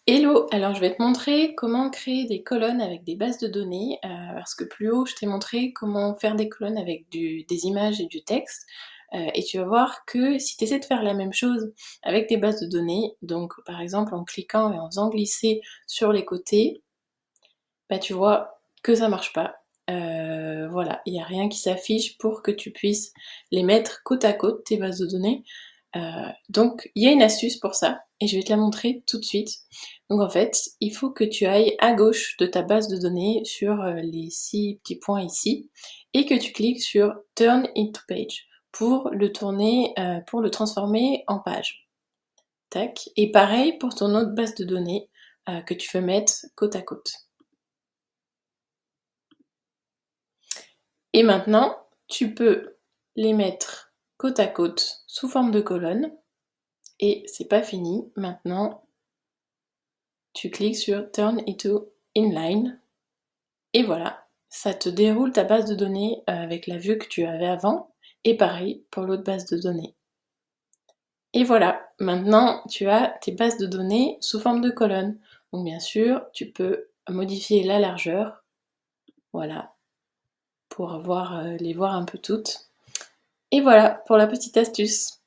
Hello! Alors je vais te montrer comment créer des colonnes avec des bases de données, parce que plus haut je t'ai montré comment faire des colonnes avec des images et du texte, et tu vas voir que si tu essaies de faire la même chose avec des bases de données, donc par exemple en cliquant et en faisant glisser sur les côtés, bah, tu vois que ça marche pas. Voilà, il y a rien qui s'affiche pour que tu puisses les mettre côte à côte, tes bases de données. Heu, donc il y a une astuce pour ça et je vais te la montrer tout de suite. Donc en fait, il faut que tu ailles à gauche de ta base de données sur, les 6 petits points ici et que tu cliques sur «Turn into page» pour le tourner, pour le transformer en page. Tac, et pareil pour ton autre base de données, que tu veux mettre côte à côte. Et maintenant, tu peux les mettre côte à côte sous forme de colonne et c'est pas fini. Maintenant, tu cliques sur Turn into inline et voilà, ça te déroule ta base de données avec la vue que tu avais avant et pareil pour l'autre base de données. Et voilà, maintenant tu as tes bases de données sous forme de colonne. Donc bien sûr, tu peux modifier la largeur, voilà, pour les voir un peu toutes. Et voilà pour la petite astuce.